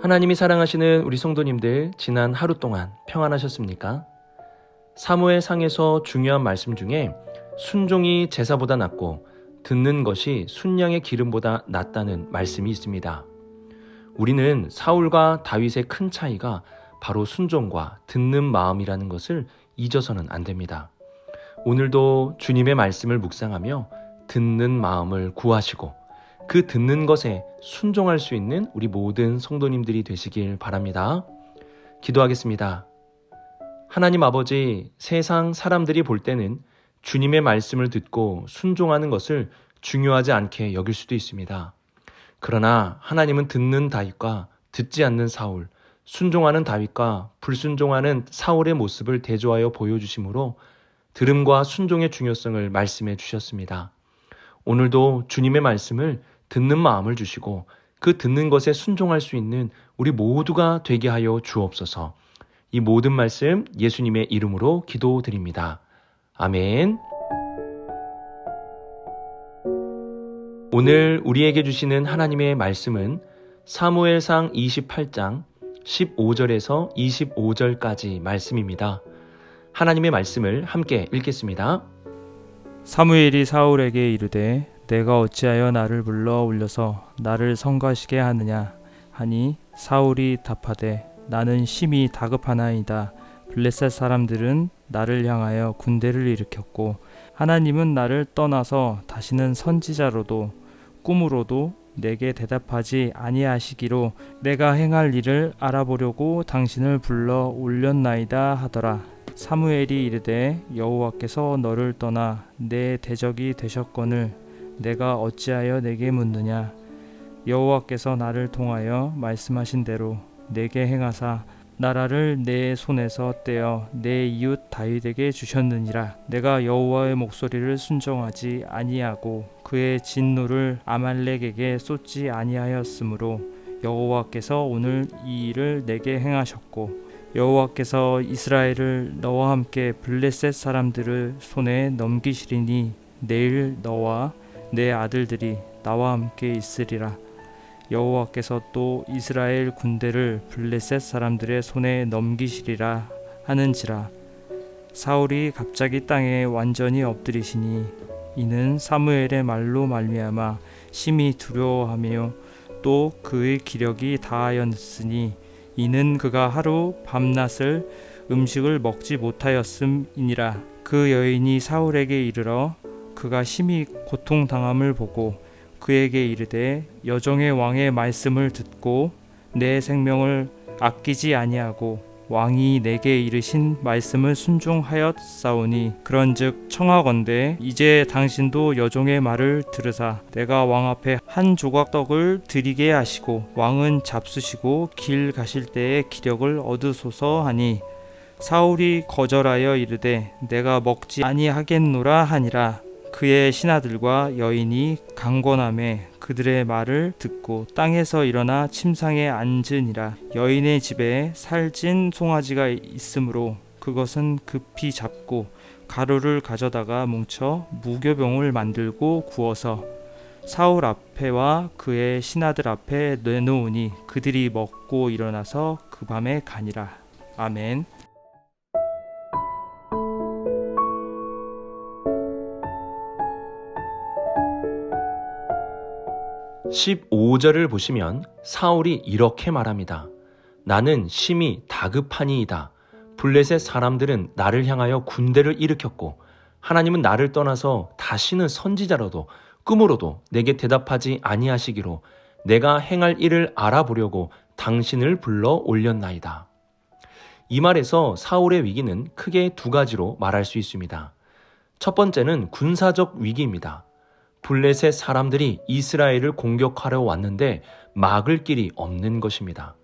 하나님이 사랑하시는 우리 성도님들, 지난 하루 동안 평안하셨습니까? 사무엘상에서 중요한 말씀 중에 순종이 제사보다 낫고 듣는 것이 순양의 기름보다 낫다는 말씀이 있습니다. 우리는 사울과 다윗의 큰 차이가 바로 순종과 듣는 마음이라는 것을 잊어서는 안 됩니다. 오늘도 주님의 말씀을 묵상하며 듣는 마음을 구하시고 그 듣는 것에 순종할 수 있는 우리 모든 성도님들이 되시길 바랍니다. 기도하겠습니다. 하나님 아버지, 세상 사람들이 볼 때는 주님의 말씀을 듣고 순종하는 것을 중요하지 않게 여길 수도 있습니다. 그러나 하나님은 듣는 다윗과 듣지 않는 사울, 순종하는 다윗과 불순종하는 사울의 모습을 대조하여 보여주심으로 들음과 순종의 중요성을 말씀해 주셨습니다. 오늘도 주님의 말씀을 듣는 마음을 주시고 그 듣는 것에 순종할 수 있는 우리 모두가 되게 하여 주옵소서. 이 모든 말씀 예수님의 이름으로 기도드립니다. 아멘. 오늘 우리에게 주시는 하나님의 말씀은 사무엘상 28장 15절에서 25절까지 말씀입니다. 하나님의 말씀을 함께 읽겠습니다. 사무엘이 사울에게 이르되 내가 어찌하여 나를 불러 올려서 나를 성가시게 하느냐 하니 사울이 답하되 나는 심히 다급하나이다. 블레셋 사람들은 나를 향하여 군대를 일으켰고 하나님은 나를 떠나서 다시는 선지자로도 꿈으로도 내게 대답하지 아니하시기로 내가 행할 일을 알아보려고 당신을 불러 올렸나이다 하더라. 사무엘이 이르되 여호와께서 너를 떠나 내 대적이 되셨거늘 내가 어찌하여 내게 묻느냐. 여호와께서 나를 통하여 말씀하신 대로 내게 행하사 나라를 내 손에서 떼어 내 이웃 다윗에게 주셨느니라. 내가 여호와의 목소리를 순종하지 아니하고 그의 진노를 아말렉에게 쏟지 아니하였으므로 여호와께서 오늘 이 일을 내게 행하셨고 여호와께서 이스라엘을 너와 함께 블레셋 사람들의 손에 넘기시리니 내일 너와 내 아들들이 나와 함께 있으리라. 여호와께서 또 이스라엘 군대를 블레셋 사람들의 손에 넘기시리라 하는지라. 사울이 갑자기 땅에 완전히 엎드리시니 이는 사무엘의 말로 말미암아 심히 두려워하며 또 그의 기력이 다하였으니 이는 그가 하루 밤낮을 음식을 먹지 못하였음이니라. 그 여인이 사울에게 이르러 그가 심히 고통당함을 보고 그에게 이르되 여종의 왕의 말씀을 듣고 내 생명을 아끼지 아니하고 왕이 내게 이르신 말씀을 순종하였사오니 그런즉 청하건대 이제 당신도 여종의 말을 들으사 내가 왕 앞에 한 조각 떡을 드리게 하시고 왕은 잡수시고 길 가실 때에 기력을 얻으소서 하니 사울이 거절하여 이르되 내가 먹지 아니하겠노라 하니라. 그의 신하들과 여인이 강권하매 그들의 말을 듣고 땅에서 일어나 침상에 앉으니라. 여인의 집에 살찐 송아지가 있으므로 그것은 급히 잡고 가루를 가져다가 뭉쳐 무교병을 만들고 구워서 사울 앞에와 그의 신하들 앞에 내놓으니 그들이 먹고 일어나서 그 밤에 가니라. 아멘. 15절을 보시면 사울이 이렇게 말합니다. 나는 심히 다급하니이다. 블레셋 사람들은 나를 향하여 군대를 일으켰고 하나님은 나를 떠나서 다시는 선지자로도 꿈으로도 내게 대답하지 아니하시기로 내가 행할 일을 알아보려고 당신을 불러 올렸나이다. 이 말에서 사울의 위기는 크게 두 가지로 말할 수 있습니다. 첫 번째는 군사적 위기입니다. 블레셋 사람들이 이스라엘을 공격하러 왔는데 막을 길이 없는 것입니다.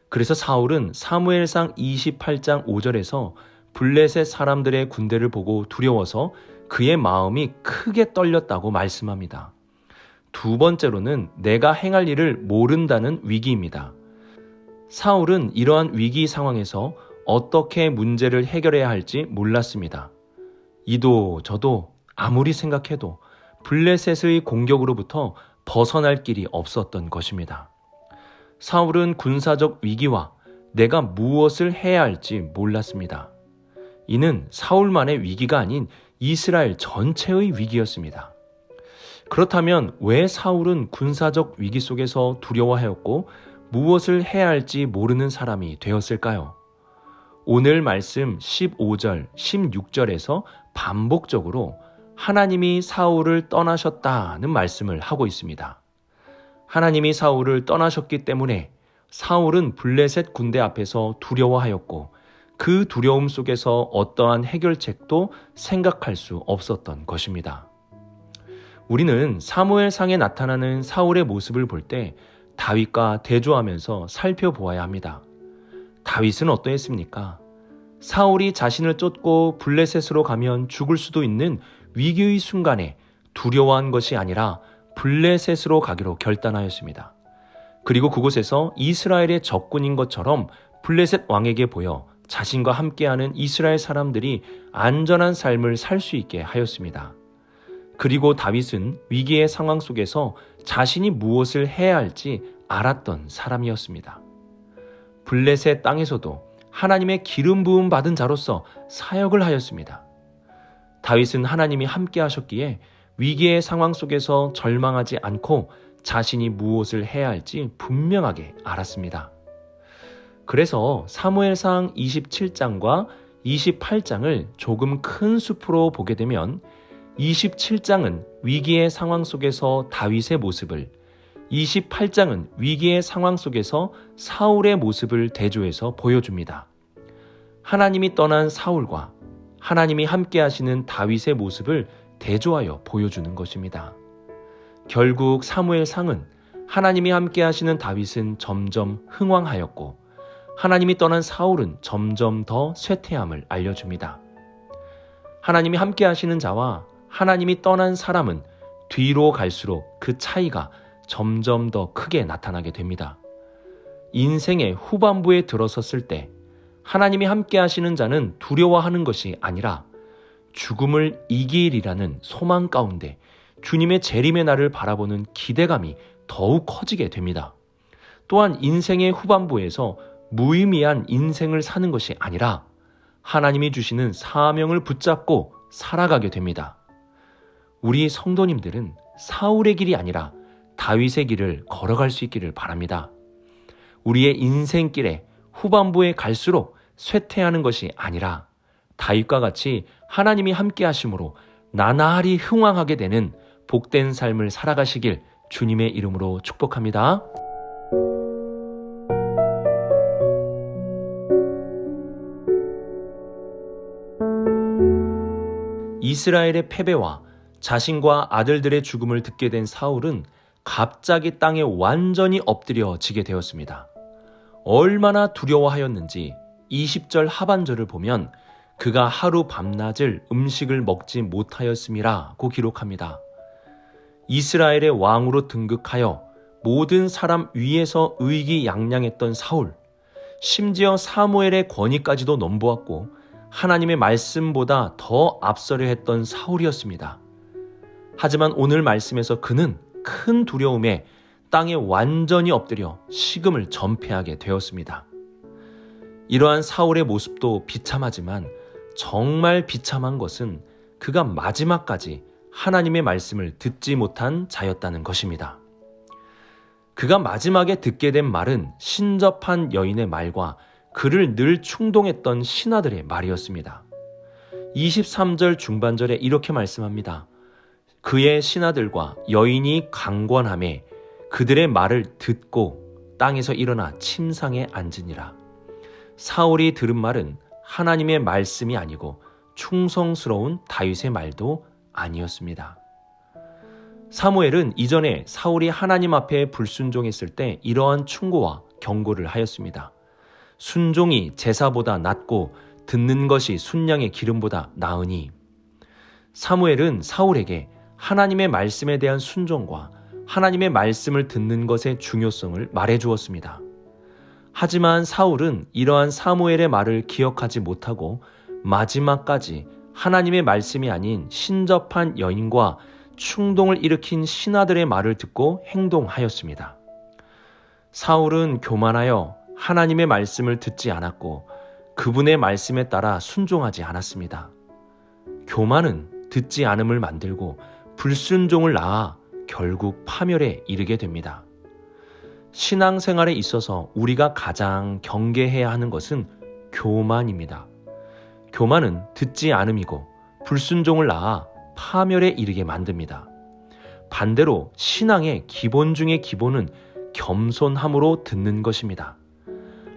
그래서 사울은 사무엘상 28장 5절에서 블레셋 사람들의 군대를 보고 두려워서 그의 마음이 크게 떨렸다고 말씀합니다. 두 번째로는 내가 행할 일을 모른다는 위기입니다. 사울은 이러한 위기 상황에서 어떻게 문제를 해결해야 할지 몰랐습니다. 이도 저도 아무리 생각해도 블레셋의 공격으로부터 벗어날 길이 없었던 것입니다. 사울은 군사적 위기와 내가 무엇을 해야 할지 몰랐습니다. 이는 사울만의 위기가 아닌 이스라엘 전체의 위기였습니다. 그렇다면 왜 사울은 군사적 위기 속에서 두려워하였고 무엇을 해야 할지 모르는 사람이 되었을까요? 오늘 말씀 15절, 16절에서 반복적으로 하나님이 사울을 떠나셨다는 말씀을 하고 있습니다. 하나님이 사울을 떠나셨기 때문에 사울은 블레셋 군대 앞에서 두려워하였고 그 두려움 속에서 어떠한 해결책도 생각할 수 없었던 것입니다. 우리는 사무엘상에 나타나는 사울의 모습을 볼 때 다윗과 대조하면서 살펴보아야 합니다. 다윗은 어떠했습니까? 사울이 자신을 쫓고 블레셋으로 가면 죽을 수도 있는 위기의 순간에 두려워한 것이 아니라 블레셋으로 가기로 결단하였습니다. 그리고 그곳에서 이스라엘의 적군인 것처럼 블레셋 왕에게 보여 자신과 함께하는 이스라엘 사람들이 안전한 삶을 살 수 있게 하였습니다. 그리고 다윗은 위기의 상황 속에서 자신이 무엇을 해야 할지 알았던 사람이었습니다. 블레셋 땅에서도 하나님의 기름 부음 받은 자로서 사역을 하였습니다. 다윗은 하나님이 함께 하셨기에 위기의 상황 속에서 절망하지 않고 자신이 무엇을 해야 할지 분명하게 알았습니다. 그래서 사무엘상 27장과 28장을 조금 큰 숲으로 보게 되면 27장은 위기의 상황 속에서 다윗의 모습을, 28장은 위기의 상황 속에서 사울의 모습을 대조해서 보여줍니다. 하나님이 떠난 사울과 하나님이 함께 하시는 다윗의 모습을 대조하여 보여주는 것입니다. 결국 사무엘상은 하나님이 함께 하시는 다윗은 점점 흥왕하였고 하나님이 떠난 사울은 점점 더 쇠퇴함을 알려줍니다. 하나님이 함께 하시는 자와 하나님이 떠난 사람은 뒤로 갈수록 그 차이가 점점 더 크게 나타나게 됩니다. 인생의 후반부에 들어섰을 때 하나님이 함께 하시는 자는 두려워하는 것이 아니라 죽음을 이기리라는 소망 가운데 주님의 재림의 날을 바라보는 기대감이 더욱 커지게 됩니다. 또한 인생의 후반부에서 무의미한 인생을 사는 것이 아니라 하나님이 주시는 사명을 붙잡고 살아가게 됩니다. 우리 성도님들은 사울의 길이 아니라 다윗의 길을 걸어갈 수 있기를 바랍니다. 우리의 인생길에 후반부에 갈수록 쇠퇴하는 것이 아니라 다윗과 같이 하나님이 함께 하심으로 나날이 흥왕하게 되는 복된 삶을 살아가시길 주님의 이름으로 축복합니다. 이스라엘의 패배와 자신과 아들들의 죽음을 듣게 된 사울은 갑자기 땅에 완전히 엎드려지게 되었습니다. 얼마나 두려워하였는지 20절 하반절을 보면 그가 하루 밤낮을 음식을 먹지 못하였음이라고 기록합니다. 이스라엘의 왕으로 등극하여 모든 사람 위에서 의기양양했던 사울, 심지어 사무엘의 권위까지도 넘보았고 하나님의 말씀보다 더 앞서려 했던 사울이었습니다. 하지만 오늘 말씀에서 그는 큰 두려움에 땅에 완전히 엎드려 식음을 전폐하게 되었습니다. 이러한 사울의 모습도 비참하지만 정말 비참한 것은 그가 마지막까지 하나님의 말씀을 듣지 못한 자였다는 것입니다. 그가 마지막에 듣게 된 말은 신접한 여인의 말과 그를 늘 충동했던 신하들의 말이었습니다. 23절 중반절에 이렇게 말씀합니다. 그의 신하들과 여인이 강권하매 그들의 말을 듣고 땅에서 일어나 침상에 앉으니라. 사울이 들은 말은 하나님의 말씀이 아니고 충성스러운 다윗의 말도 아니었습니다. 사무엘은 이전에 사울이 하나님 앞에 불순종했을 때 이러한 충고와 경고를 하였습니다. 순종이 제사보다 낫고 듣는 것이 순양의 기름보다 나으니. 사무엘은 사울에게 하나님의 말씀에 대한 순종과 하나님의 말씀을 듣는 것의 중요성을 말해주었습니다. 하지만 사울은 이러한 사무엘의 말을 기억하지 못하고 마지막까지 하나님의 말씀이 아닌 신접한 여인과 충동을 일으킨 신하들의 말을 듣고 행동하였습니다. 사울은 교만하여 하나님의 말씀을 듣지 않았고 그분의 말씀에 따라 순종하지 않았습니다. 교만은 듣지 않음을 만들고 불순종을 낳아 결국 파멸에 이르게 됩니다. 신앙생활에 있어서 우리가 가장 경계해야 하는 것은 교만입니다. 교만은 듣지 않음이고 불순종을 낳아 파멸에 이르게 만듭니다. 반대로 신앙의 기본 중의 기본은 겸손함으로 듣는 것입니다.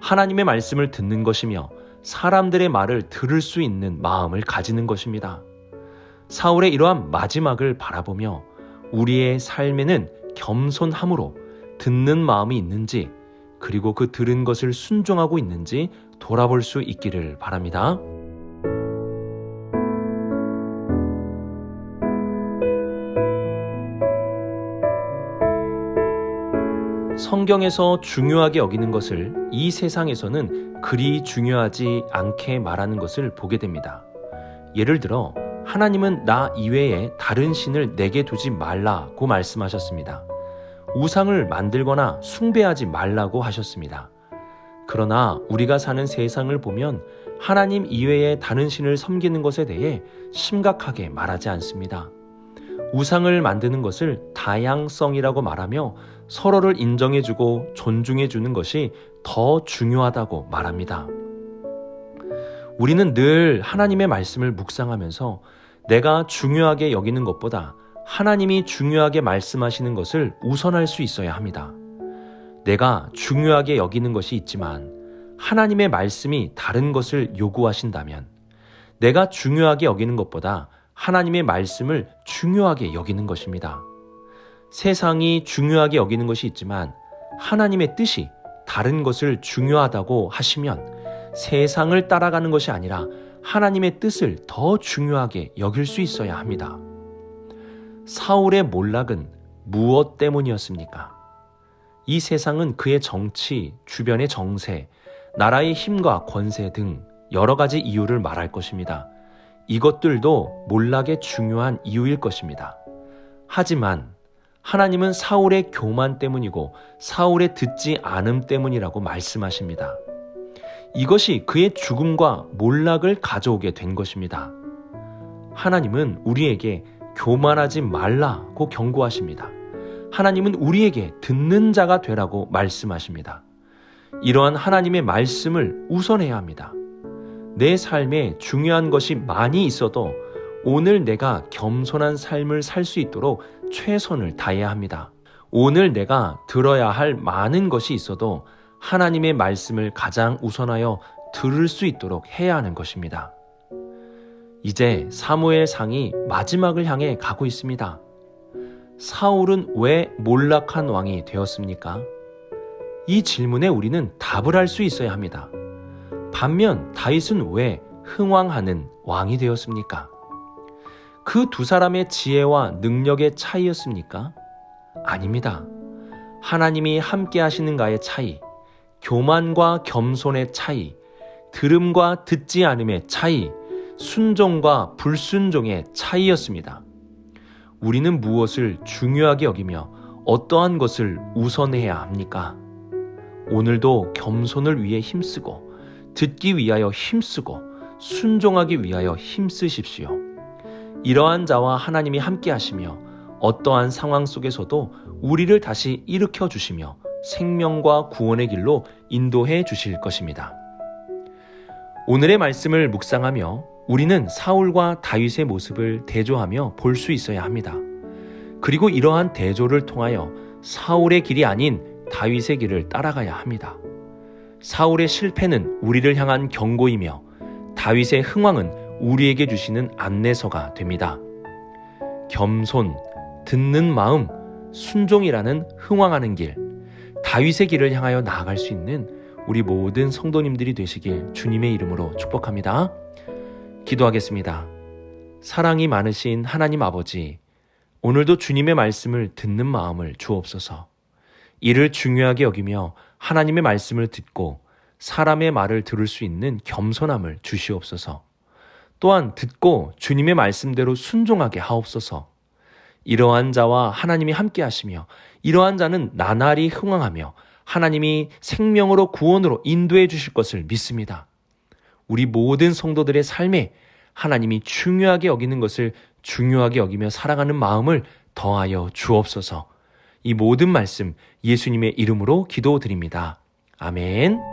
하나님의 말씀을 듣는 것이며 사람들의 말을 들을 수 있는 마음을 가지는 것입니다. 사울의 이러한 마지막을 바라보며 우리의 삶에는 겸손함으로 듣는 마음이 있는지, 그리고 그 들은 것을 순종하고 있는지 돌아볼 수 있기를 바랍니다. 성경에서 중요하게 여기는 것을 이 세상에서는 그리 중요하지 않게 말하는 것을 보게 됩니다. 예를 들어 하나님은 나 이외에 다른 신을 내게 두지 말라고 말씀하셨습니다. 우상을 만들거나 숭배하지 말라고 하셨습니다. 그러나 우리가 사는 세상을 보면 하나님 이외에 다른 신을 섬기는 것에 대해 심각하게 말하지 않습니다. 우상을 만드는 것을 다양성이라고 말하며 서로를 인정해주고 존중해주는 것이 더 중요하다고 말합니다. 우리는 늘 하나님의 말씀을 묵상하면서 내가 중요하게 여기는 것보다 하나님이 중요하게 말씀하시는 것을 우선할 수 있어야 합니다. 내가 중요하게 여기는 것이 있지만 하나님의 말씀이 다른 것을 요구하신다면 내가 중요하게 여기는 것보다 하나님의 말씀을 중요하게 여기는 것입니다. 세상이 중요하게 여기는 것이 있지만 하나님의 뜻이 다른 것을 중요하다고 하시면 세상을 따라가는 것이 아니라 하나님의 뜻을 더 중요하게 여길 수 있어야 합니다. 사울의 몰락은 무엇 때문이었습니까? 이 세상은 그의 정치, 주변의 정세, 나라의 힘과 권세 등 여러 가지 이유를 말할 것입니다. 이것들도 몰락의 중요한 이유일 것입니다. 하지만 하나님은 사울의 교만 때문이고 사울의 듣지 않음 때문이라고 말씀하십니다. 이것이 그의 죽음과 몰락을 가져오게 된 것입니다. 하나님은 우리에게 교만하지 말라고 경고하십니다. 하나님은 우리에게 듣는 자가 되라고 말씀하십니다. 이러한 하나님의 말씀을 우선해야 합니다. 내 삶에 중요한 것이 많이 있어도 오늘 내가 겸손한 삶을 살 수 있도록 최선을 다해야 합니다. 오늘 내가 들어야 할 많은 것이 있어도 하나님의 말씀을 가장 우선하여 들을 수 있도록 해야 하는 것입니다. 이제 사무엘상이 마지막을 향해 가고 있습니다. 사울은 왜 몰락한 왕이 되었습니까? 이 질문에 우리는 답을 할 수 있어야 합니다. 반면 다윗은 왜 흥왕하는 왕이 되었습니까? 그 두 사람의 지혜와 능력의 차이였습니까? 아닙니다. 하나님이 함께 하시는가의 차이, 교만과 겸손의 차이, 들음과 듣지 않음의 차이, 순종과 불순종의 차이였습니다. 우리는 무엇을 중요하게 여기며 어떠한 것을 우선해야 합니까? 오늘도 겸손을 위해 힘쓰고 듣기 위하여 힘쓰고 순종하기 위하여 힘쓰십시오. 이러한 자와 하나님이 함께 하시며 어떠한 상황 속에서도 우리를 다시 일으켜 주시며 생명과 구원의 길로 인도해 주실 것입니다. 오늘의 말씀을 묵상하며 우리는 사울과 다윗의 모습을 대조하며 볼 수 있어야 합니다. 그리고 이러한 대조를 통하여 사울의 길이 아닌 다윗의 길을 따라가야 합니다. 사울의 실패는 우리를 향한 경고이며 다윗의 흥왕은 우리에게 주시는 안내서가 됩니다. 겸손, 듣는 마음, 순종이라는 흥왕하는 길, 다윗의 길을 향하여 나아갈 수 있는 우리 모든 성도님들이 되시길 주님의 이름으로 축복합니다. 기도하겠습니다. 사랑이 많으신 하나님 아버지, 오늘도 주님의 말씀을 듣는 마음을 주옵소서. 이를 중요하게 여기며 하나님의 말씀을 듣고 사람의 말을 들을 수 있는 겸손함을 주시옵소서. 또한 듣고 주님의 말씀대로 순종하게 하옵소서. 이러한 자와 하나님이 함께 하시며 이러한 자는 나날이 흥왕하며 하나님이 생명으로 구원으로 인도해 주실 것을 믿습니다. 우리 모든 성도들의 삶에 하나님이 중요하게 여기는 것을 중요하게 여기며 살아가는 마음을 더하여 주옵소서. 이 모든 말씀 예수님의 이름으로 기도드립니다. 아멘.